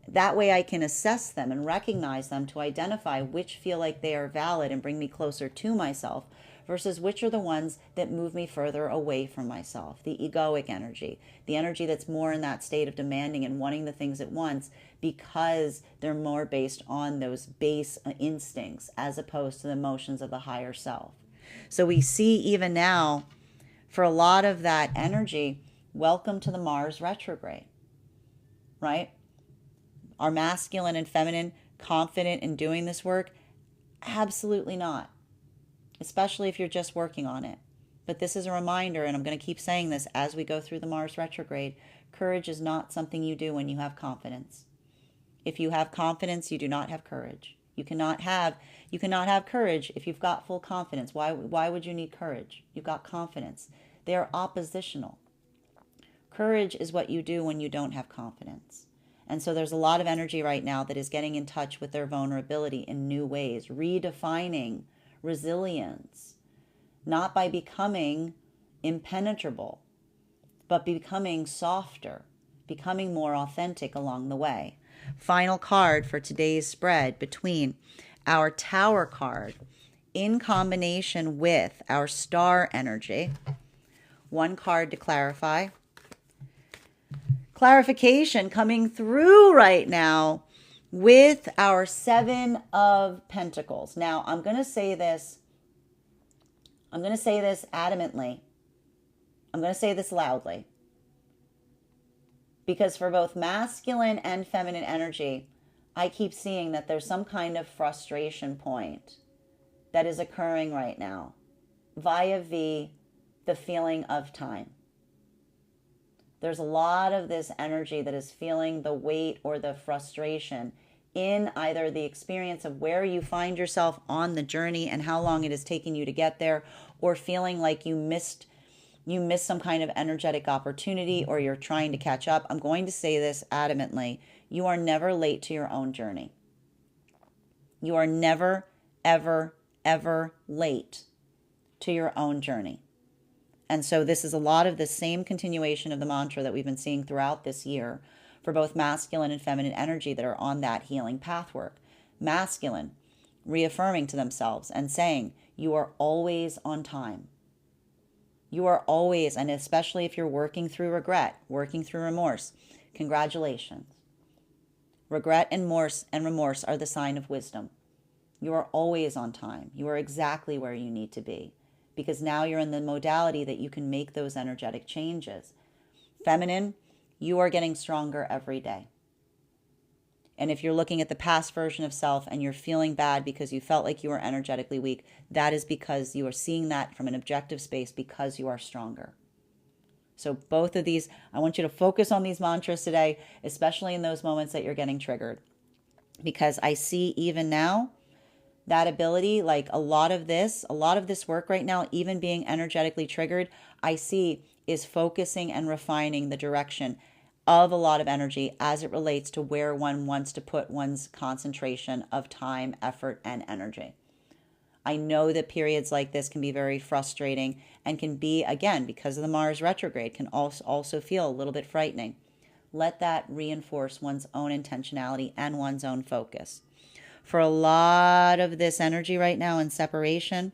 Speaker 1: That way I can assess them and recognize them to identify which feel like they are valid and bring me closer to myself versus which are the ones that move me further away from myself. The egoic energy, the energy that's more in that state of demanding and wanting the things at once because they're more based on those base instincts as opposed to the emotions of the higher self. So we see even now for a lot of that energy, welcome to the Mars retrograde, right? Are masculine and feminine confident in doing this work? Absolutely not, especially if you're just working on it. But this is a reminder, and I'm going to keep saying this as we go through the Mars retrograde. Courage is not something you do when you have confidence. If you have confidence, you do not have courage. You cannot have courage if you've got full confidence. Why would you need courage? You've got confidence. They are oppositional. Courage is what you do when you don't have confidence. And so there's a lot of energy right now that is getting in touch with their vulnerability in new ways, redefining resilience, not by becoming impenetrable, but becoming softer, becoming more authentic along the way. Final card for today's spread between our Tower card in combination with our Star energy. One card to clarify. Clarification coming through right now with our Seven of Pentacles. Now, I'm going to say this adamantly. I'm going to say this loudly. Because for both masculine and feminine energy, I keep seeing that there's some kind of frustration point that is occurring right now via the feeling of time. There's a lot of this energy that is feeling the weight or the frustration in either the experience of where you find yourself on the journey and how long it has taken you to get there, or feeling like you missed some kind of energetic opportunity or you're trying to catch up. I'm going to say this adamantly. You are never late to your own journey. You are never, ever, ever late to your own journey. And so this is a lot of the same continuation of the mantra that we've been seeing throughout this year for both masculine and feminine energy that are on that healing path work. Masculine, reaffirming to themselves and saying, you are always on time. You are always, and especially if you're working through regret, working through remorse, congratulations. Regret and remorse are the sign of wisdom. You are always on time. You are exactly where you need to be. Because now you're in the modality that you can make those energetic changes. Feminine, you are getting stronger every day. And if you're looking at the past version of self and you're feeling bad because you felt like you were energetically weak, that is because you are seeing that from an objective space because you are stronger. So both of these, I want you to focus on these mantras today, especially in those moments that you're getting triggered. Because I see even now, that ability, like a lot of this work right now, even being energetically triggered, I see is focusing and refining the direction of a lot of energy as it relates to where one wants to put one's concentration of time, effort, and energy. I know that periods like this can be very frustrating and can be, again, because of the Mars retrograde, can also feel a little bit frightening. Let that reinforce one's own intentionality and one's own focus. For a lot of this energy right now in separation,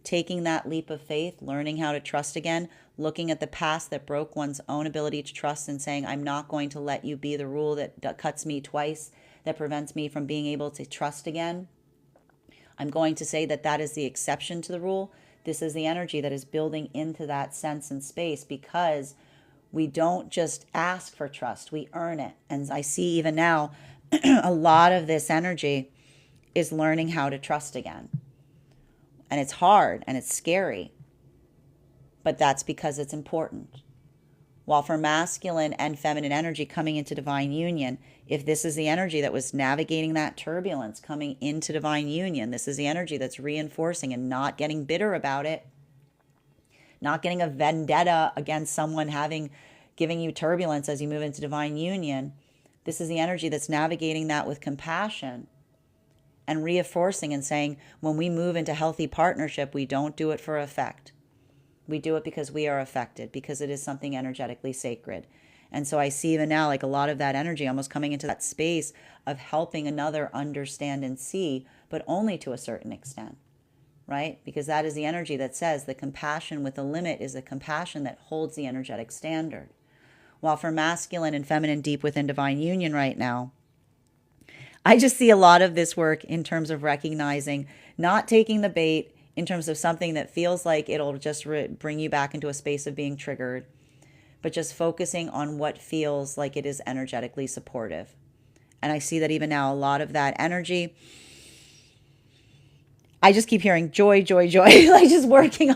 Speaker 1: taking that leap of faith, learning how to trust again, looking at the past that broke one's own ability to trust and saying, I'm not going to let you be the rule that cuts me twice, that prevents me from being able to trust again. I'm going to say that is the exception to the rule. This is the energy that is building into that sense and space because we don't just ask for trust, we earn it. And I see even now a lot of this energy is learning how to trust again. And it's hard and it's scary, but that's because it's important. While for masculine and feminine energy coming into divine union, if this is the energy that was navigating that turbulence coming into divine union, this is the energy that's reinforcing and not getting bitter about it, not getting a vendetta against someone giving you turbulence as you move into divine union. This is the energy that's navigating that with compassion and reinforcing and saying, when we move into healthy partnership, we don't do it for effect. We do it because we are affected, because it is something energetically sacred. And so I see even now, like a lot of that energy almost coming into that space of helping another understand and see, but only to a certain extent, right? Because that is the energy that says the compassion with a limit is a compassion that holds the energetic standard. While for masculine and feminine deep within divine union right now, I just see a lot of this work in terms of recognizing, not taking the bait in terms of something that feels like it'll just bring you back into a space of being triggered, but just focusing on what feels like it is energetically supportive. And I see that even now, a lot of that energy, I just keep hearing joy, joy, joy, like just working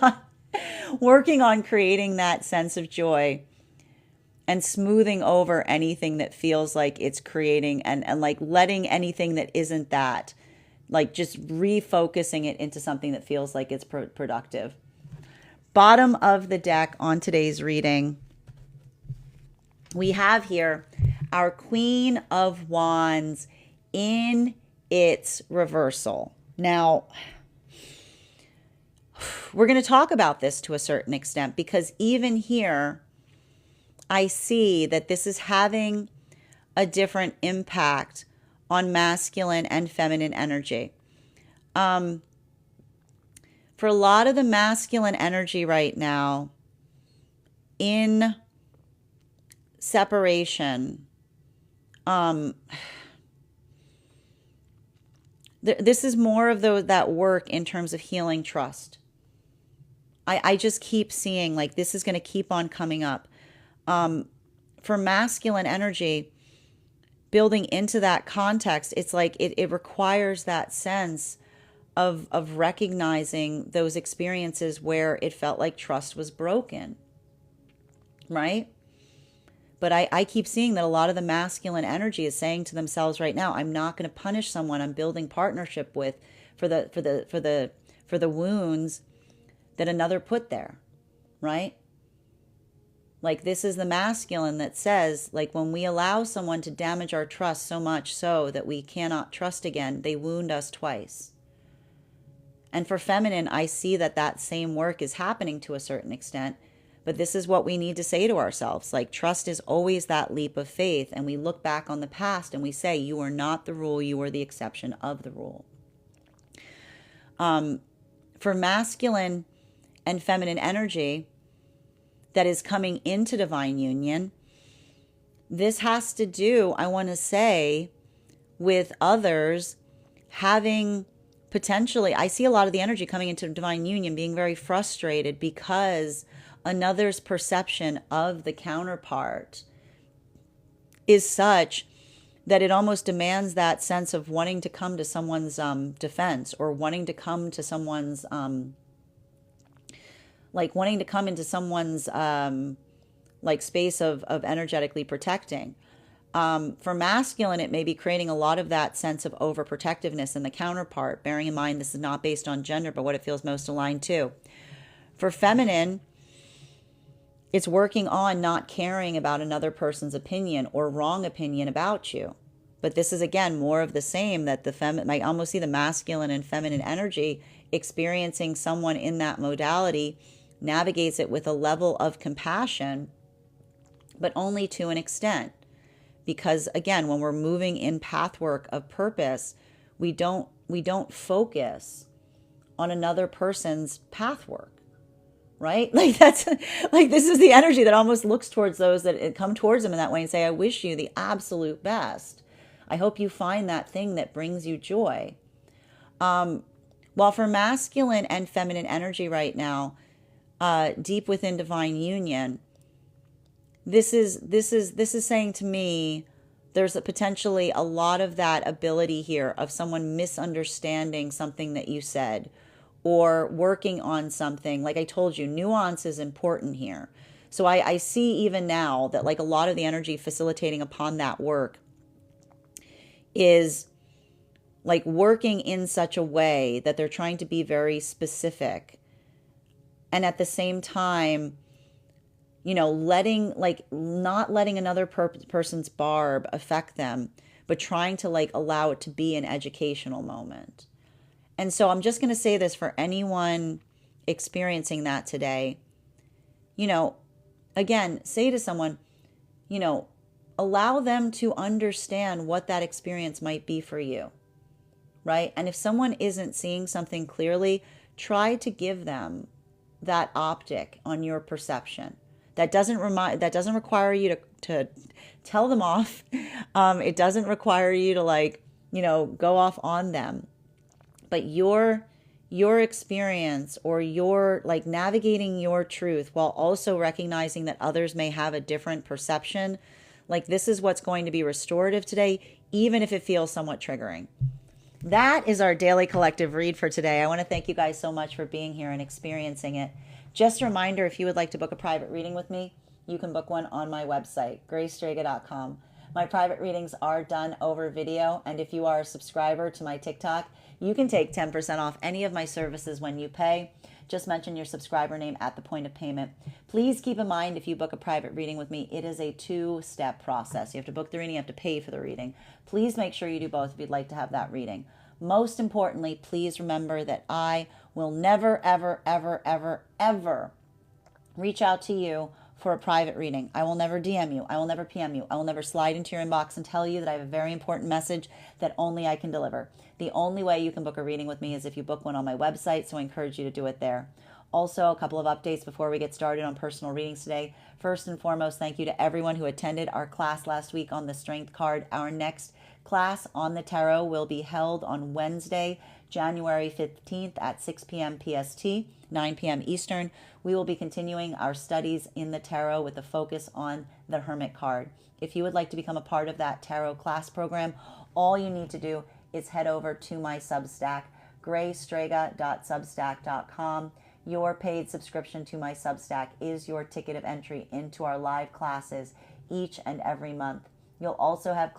Speaker 1: on creating that sense of joy and smoothing over anything that feels like it's creating and like letting anything that isn't that, like just refocusing it into something that feels like it's productive. Bottom of the deck on today's reading, we have here our Queen of Wands in its reversal. Now, we're going to talk about this to a certain extent, because even here, I see that this is having a different impact on masculine and feminine energy. For a lot of the masculine energy right now, in separation, this is more of that work in terms of healing trust. I just keep seeing like this is going to keep on coming up. For masculine energy, building into that context, it's like it requires that sense of recognizing those experiences where it felt like trust was broken, right? But I keep seeing that a lot of the masculine energy is saying to themselves right now, I'm not going to punish someone I'm building partnership with for the wounds that another put there, right? Like this is the masculine that says, like when we allow someone to damage our trust so much so that we cannot trust again, they wound us twice. And for feminine, I see that same work is happening to a certain extent, but this is what we need to say to ourselves. Like trust is always that leap of faith. And we look back on the past and we say, you are not the rule, you are the exception of the rule. For masculine and feminine energy that is coming into divine union, this has to do, I want to say, with others having potentially, I see a lot of the energy coming into divine union being very frustrated because another's perception of the counterpart is such that it almost demands that sense of wanting to come to someone's defense, or wanting to come to someone's wanting to come into someone's space of energetically protecting. For masculine, it may be creating a lot of that sense of overprotectiveness in the counterpart, bearing in mind this is not based on gender, but what it feels most aligned to. For feminine, it's working on not caring about another person's opinion or wrong opinion about you. But this is, again, more of the same, that I almost see the masculine and feminine energy experiencing someone in that modality navigates it with a level of compassion, but only to an extent. Because again, when we're moving in pathwork of purpose, we don't focus on another person's pathwork, right? Like that's like, this is the energy that almost looks towards those that come towards them in that way and say, I wish you the absolute best. I hope you find that thing that brings you joy. While for masculine and feminine energy right now, deep within divine union, this is saying to me, there's potentially a lot of that ability here of someone misunderstanding something that you said, or working on something. Like I told you, nuance is important here. So I see even now that like a lot of the energy facilitating upon that work is like working in such a way that they're trying to be very specific. And at the same time, not letting another person's barb affect them, but trying to like allow it to be an educational moment. And so I'm just going to say this for anyone experiencing that today. You know, again, say to someone, you know, allow them to understand what that experience might be for you, right? And if someone isn't seeing something clearly, try to give them that optic on your perception. That doesn't require you to tell them off. It doesn't require you to like, go off on them. But your experience, or your like navigating your truth while also recognizing that others may have a different perception, like this is what's going to be restorative today, even if it feels somewhat triggering. That is our daily collective read for today. I want to thank you guys so much for being here and experiencing it. Just a reminder, if you would like to book a private reading with me, you can book one on my website, gracestrega.com. My private readings are done over video, and if you are a subscriber to my TikTok, you can take 10% off any of my services when you pay. Just mention your subscriber name at the point of payment. Please keep in mind, if you book a private reading with me, it is a 2-step process. You have to book the reading, you have to pay for the reading. Please make sure you do both if you'd like to have that reading. Most importantly, please remember that I will never, ever, ever, ever, ever reach out to you for a private reading. I will never DM you. I will never PM you. I will never slide into your inbox and tell you that I have a very important message that only I can deliver. The only way you can book a reading with me is if you book one on my website, so I encourage you to do it there. Also, a couple of updates before we get started on personal readings today. First and foremost, thank you to everyone who attended our class last week on the Strength card. Our next class on the tarot will be held on Wednesday, January 15th at 6 p.m. PST, 9 p.m. Eastern. We will be continuing our studies in the tarot with a focus on the Hermit card. If you would like to become a part of that tarot class program, all you need to do is head over to my Substack, graystrega.substack.com. Your paid subscription to my Substack is your ticket of entry into our live classes each and every month. You'll also have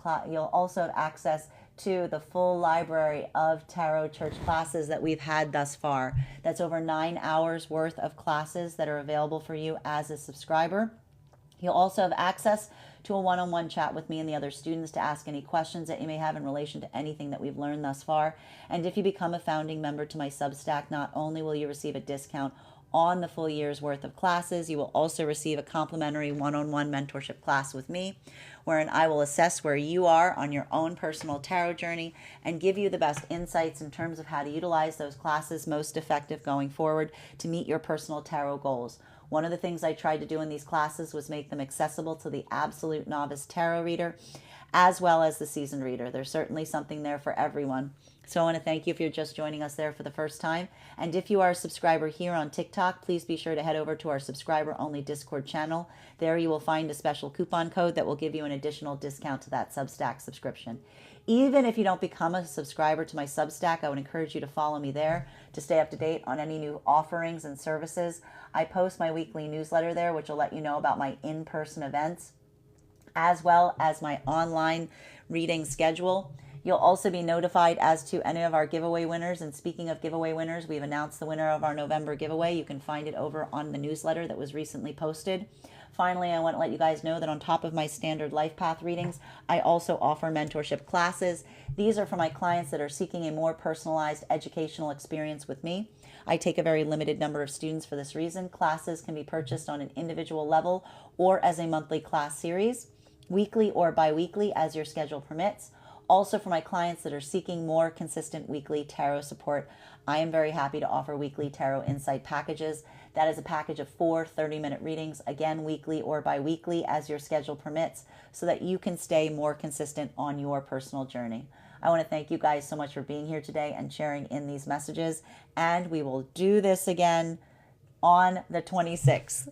Speaker 1: access to the full library of Tarot Church classes that we've had thus far. That's over 9 hours worth of classes that are available for you as a subscriber. You'll also have access to a one-on-one chat with me and the other students to ask any questions that you may have in relation to anything that we've learned thus far. And if you become a founding member to my Substack, not only will you receive a discount on the full year's worth of classes, you will also receive a complimentary one-on-one mentorship class with me, wherein I will assess where you are on your own personal tarot journey and give you the best insights in terms of how to utilize those classes most effective going forward to meet your personal tarot goals. One of the things I tried to do in these classes was make them accessible to the absolute novice tarot reader as well as the seasoned reader. There's certainly something there for everyone. So I want to thank you if you're just joining us there for the first time. And if you are a subscriber here on TikTok, please be sure to head over to our subscriber-only Discord channel. There you will find a special coupon code that will give you an additional discount to that Substack subscription. Even if you don't become a subscriber to my Substack, I would encourage you to follow me there to stay up to date on any new offerings and services. I post my weekly newsletter there, which will let you know about my in-person events, as well as my online reading schedule. You'll also be notified as to any of our giveaway winners. And speaking of giveaway winners, we've announced the winner of our November giveaway. You can find it over on the newsletter that was recently posted. Finally, I want to let you guys know that on top of my standard life path readings, I also offer mentorship classes. These are for my clients that are seeking a more personalized educational experience with me. I take a very limited number of students for this reason. Classes can be purchased on an individual level or as a monthly class series, weekly or bi-weekly as your schedule permits. Also, for my clients that are seeking more consistent weekly tarot support, I am very happy to offer weekly tarot insight packages. That is a package of 4 30-minute readings, again, weekly or bi-weekly as your schedule permits, so that you can stay more consistent on your personal journey. I want to thank you guys so much for being here today and sharing in these messages, and we will do this again on the 26th.